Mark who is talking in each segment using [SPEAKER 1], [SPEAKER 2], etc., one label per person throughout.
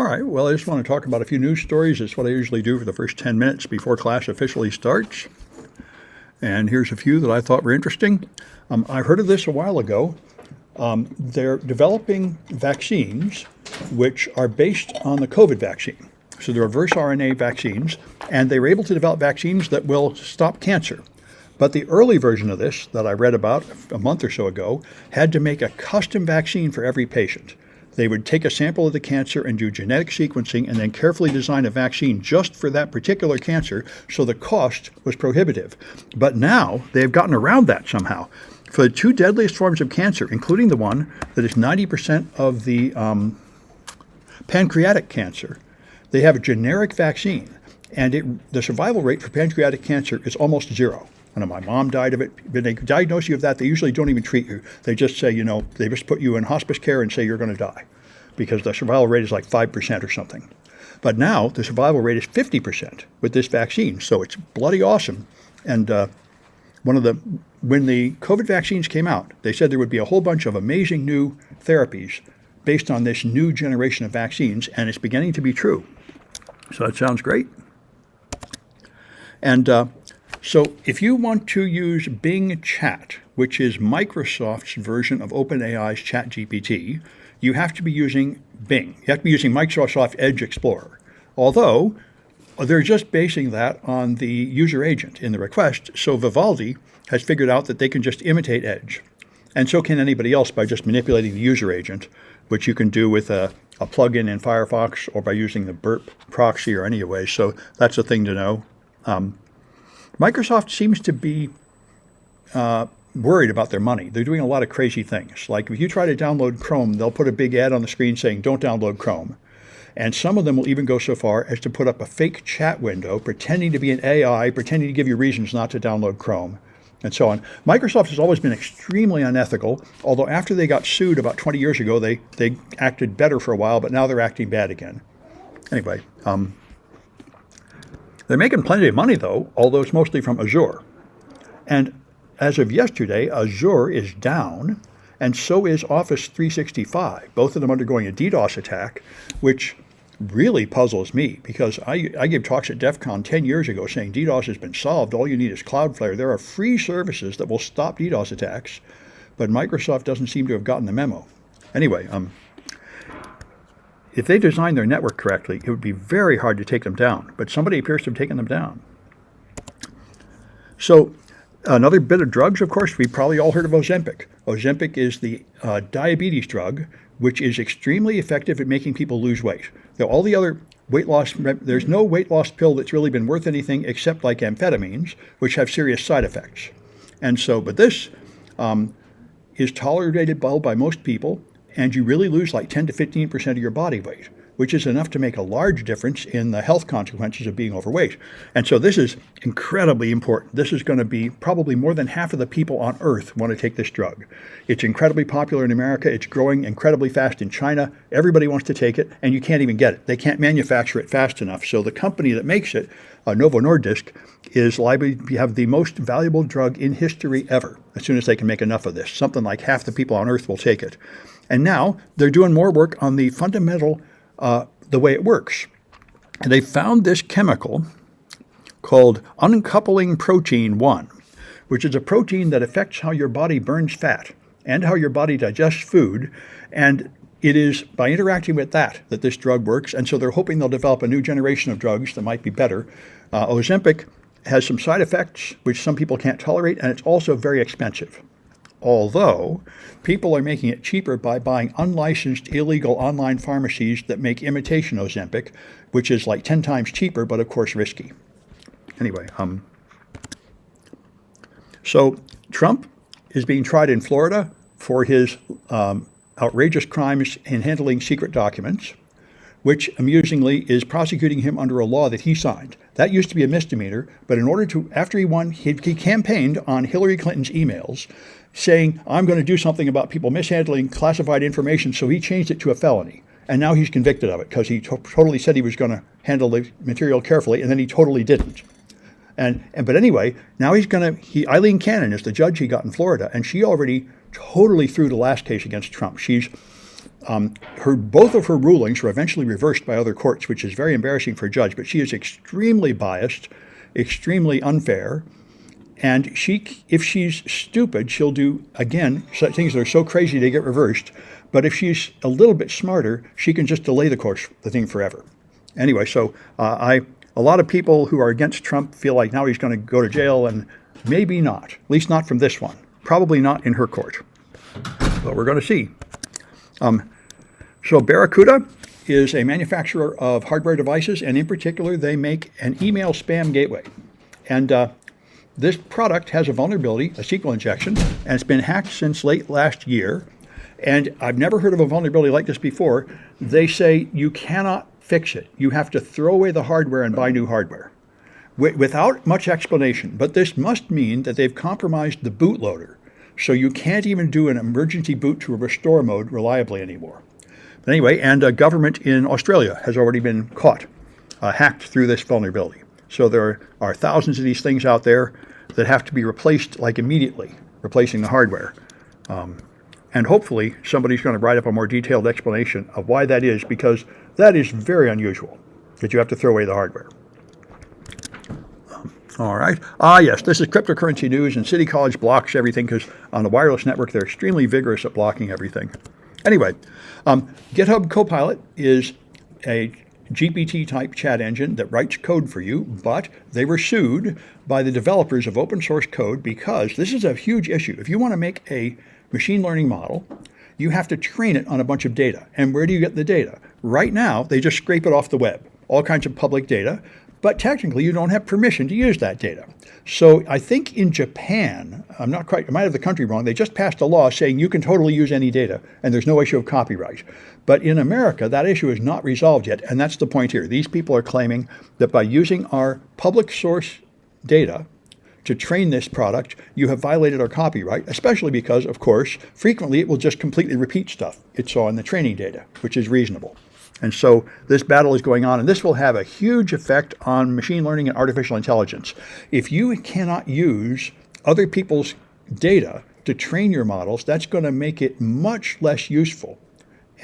[SPEAKER 1] All right, well, I just want to talk about a few news stories. It's what I usually do for the first 10 minutes before class officially starts. And here's a few that I thought were interesting. I heard of this a while ago. They're developing vaccines which are based on the COVID vaccine. So they're reverse RNA vaccines, and they were able to develop vaccines that will stop cancer. But the early version of this that I read about a month or so ago had to make a custom vaccine for every patient. They would take a sample of the cancer and do genetic sequencing and then carefully design a vaccine just for that particular cancer, so the cost was prohibitive. But now they've gotten around that somehow. For the two deadliest forms of cancer, including the one that is 90% of the pancreatic cancer, they have a generic vaccine, and the survival rate for pancreatic cancer is almost zero. I know my mom died of it. When they diagnose you of that, they usually don't even treat you. They just say, they just put you in hospice care and say you're going to die because the survival rate is like 5% or something. But now the survival rate is 50% with this vaccine. So it's bloody awesome. And when the COVID vaccines came out, they said there would be a whole bunch of amazing new therapies based on this new generation of vaccines, and it's beginning to be true. So that sounds great. And so if you want to use Bing Chat, which is Microsoft's version of OpenAI's ChatGPT, you have to be using Bing. You have to be using Microsoft Edge Explorer. Although they're just basing that on the user agent in the request, so Vivaldi has figured out that they can just imitate Edge. And so can anybody else by just manipulating the user agent, which you can do with a plugin in Firefox or by using the Burp proxy or any way. So that's a thing to know. Microsoft seems to be worried about their money. They're doing a lot of crazy things. Like if you try to download Chrome, they'll put a big ad on the screen saying, don't download Chrome. And some of them will even go so far as to put up a fake chat window, pretending to be an AI, pretending to give you reasons not to download Chrome, and so on. Microsoft has always been extremely unethical, although after they got sued about 20 years ago, they acted better for a while, but now they're acting bad again. Anyway, they're making plenty of money, though, although it's mostly from Azure. And as of yesterday, Azure is down, and so is Office 365, both of them undergoing a DDoS attack, which really puzzles me because I gave talks at DEF CON 10 years ago saying DDoS has been solved. All you need is Cloudflare. There are free services that will stop DDoS attacks, but Microsoft doesn't seem to have gotten the memo. Anyway, if they designed their network correctly, it would be very hard to take them down, but somebody appears to have taken them down. So another bit of drugs, of course, we've probably all heard of Ozempic. Ozempic is the diabetes drug, which is extremely effective at making people lose weight. Now, all the other weight loss, there's no weight loss pill that's really been worth anything except like amphetamines, which have serious side effects. And so, but this is tolerated well by most people, and you really lose like 10 to 15% of your body weight, which is enough to make a large difference in the health consequences of being overweight. And so this is incredibly important. This is going to be probably more than half of the people on Earth want to take this drug. It's incredibly popular in America. It's growing incredibly fast in China. Everybody wants to take it, and you can't even get it. They can't manufacture it fast enough. So the company that makes it, Novo Nordisk, is likely to have the most valuable drug in history ever as soon as they can make enough of this. Something like half the people on Earth will take it. And now they're doing more work on the fundamental the way it works. And they found this chemical called uncoupling protein 1, which is a protein that affects how your body burns fat and how your body digests food. And it is by interacting with that this drug works. And so they're hoping they'll develop a new generation of drugs that might be better. Ozempic has some side effects, which some people can't tolerate, and it's also very expensive. Although people are making it cheaper by buying unlicensed illegal online pharmacies that make imitation Ozempic, which is like 10 times cheaper, but of course risky. Anyway, so Trump is being tried in Florida for his outrageous crimes in handling secret documents, which amusingly is prosecuting him under a law that he signed. That used to be a misdemeanor, but in order to, after he won, he campaigned on Hillary Clinton's emails saying, I'm going to do something about people mishandling classified information, so he changed it to a felony. And now he's convicted of it because he totally said he was going to handle the material carefully, and then he totally didn't. But anyway, now Eileen Cannon is the judge he got in Florida, and she already totally threw the last case against Trump. She's Both of her rulings were eventually reversed by other courts, which is very embarrassing for a judge. But she is extremely biased, extremely unfair, and if she's stupid, she'll do again things that are so crazy they get reversed. But if she's a little bit smarter, she can just delay the thing forever. Anyway, so a lot of people who are against Trump feel like now he's going to go to jail, and maybe not. At least not from this one. Probably not in her court. But we're going to see. So Barracuda is a manufacturer of hardware devices, and in particular, they make an email spam gateway. And this product has a vulnerability, a SQL injection, and it's been hacked since late last year. And I've never heard of a vulnerability like this before. They say you cannot fix it. You have to throw away the hardware and buy new hardware without much explanation. But this must mean that they've compromised the bootloader. So you can't even do an emergency boot to a restore mode reliably anymore. But anyway, and a government in Australia has already been caught, hacked through this vulnerability. So there are thousands of these things out there that have to be replaced like immediately, replacing the hardware. And hopefully somebody's going to write up a more detailed explanation of why that is, because that is very unusual, that you have to throw away the hardware. All right. Yes, this is cryptocurrency news, and City College blocks everything because on the wireless network, they're extremely vigorous at blocking everything. Anyway, GitHub Copilot is a GPT-type chat engine that writes code for you, but they were sued by the developers of open source code because this is a huge issue. If you want to make a machine learning model, you have to train it on a bunch of data. And where do you get the data? Right now, they just scrape it off the web, all kinds of public data, but technically you don't have permission to use that data. So I think in Japan, I might have the country wrong, they just passed a law saying you can totally use any data and there's no issue of copyright. But in America, that issue is not resolved yet, and that's the point here. These people are claiming that by using our public source data to train this product, you have violated our copyright, especially because, of course, frequently it will just completely repeat stuff it saw in the training data, which is reasonable. And so this battle is going on, and this will have a huge effect on machine learning and artificial intelligence. If you cannot use other people's data to train your models, that's going to make it much less useful.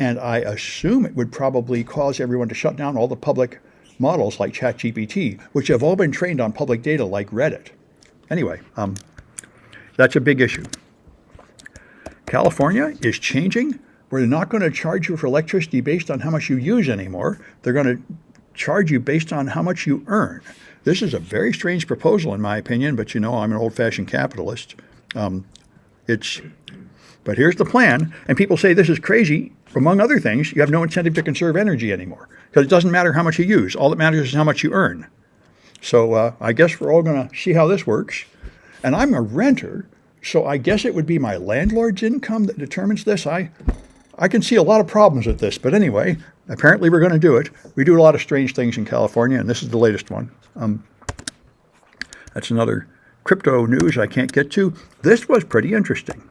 [SPEAKER 1] And I assume it would probably cause everyone to shut down all the public models like ChatGPT, which have all been trained on public data like Reddit. Anyway, that's a big issue. California is changing. We're not going to charge you for electricity based on how much you use anymore. They're going to charge you based on how much you earn. This is a very strange proposal, in my opinion, but you know I'm an old-fashioned capitalist. But here's the plan, and people say this is crazy. Among other things, you have no incentive to conserve energy anymore because it doesn't matter how much you use. All that matters is how much you earn. So I guess we're all going to see how this works. And I'm a renter, so I guess it would be my landlord's income that determines this. I can see a lot of problems with this, but anyway, apparently we're going to do it. We do a lot of strange things in California, and this is the latest one. That's another crypto news I can't get to. This was pretty interesting.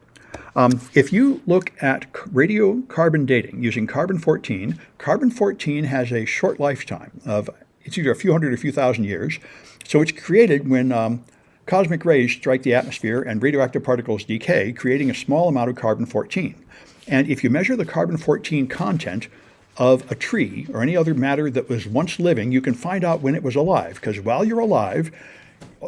[SPEAKER 1] If you look at radiocarbon dating using carbon-14, carbon-14 has a short lifetime of it's either a few hundred or a few thousand years. So it's created when cosmic rays strike the atmosphere and radioactive particles decay, creating a small amount of carbon-14. And if you measure the carbon-14 content of a tree or any other matter that was once living, you can find out when it was alive. Because while you're alive,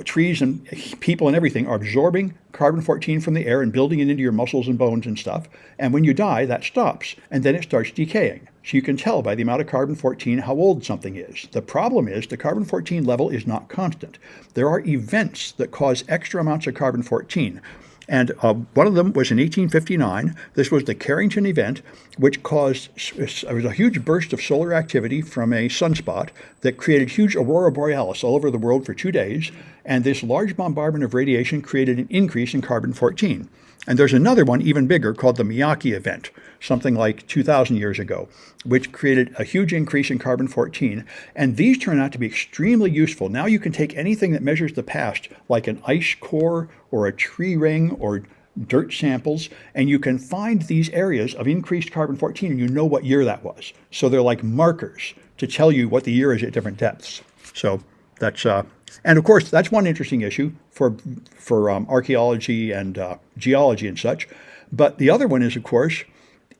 [SPEAKER 1] trees and people and everything are absorbing carbon-14 from the air and building it into your muscles and bones and stuff. And when you die, that stops. And then it starts decaying. So you can tell by the amount of carbon-14 how old something is. The problem is the carbon-14 level is not constant. There are events that cause extra amounts of carbon-14. And one of them was in 1859. This was the Carrington event, which caused it was a huge burst of solar activity from a sunspot that created huge aurora borealis all over the world for 2 days. And this large bombardment of radiation created an increase in carbon-14. And there's another one even bigger called the Miyake event, something like 2,000 years ago, which created a huge increase in carbon-14. And these turn out to be extremely useful. Now you can take anything that measures the past, like an ice core or a tree ring or dirt samples, and you can find these areas of increased carbon-14 and you know what year that was. So they're like markers to tell you what the year is at different depths. So that's and of course, that's one interesting issue for archaeology and geology and such. But the other one is, of course,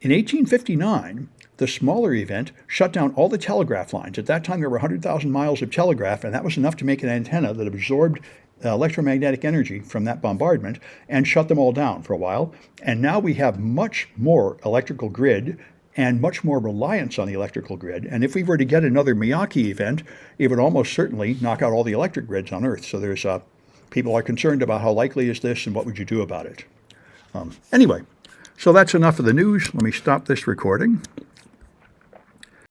[SPEAKER 1] In 1859, the smaller event shut down all the telegraph lines. At that time, there were 100,000 miles of telegraph, and that was enough to make an antenna that absorbed electromagnetic energy from that bombardment and shut them all down for a while. And now we have much more electrical grid and much more reliance on the electrical grid. And if we were to get another Miyake event, it would almost certainly knock out all the electric grids on Earth. So there's people are concerned about how likely is this and what would you do about it. Anyway, so that's enough of the news. Let me stop this recording.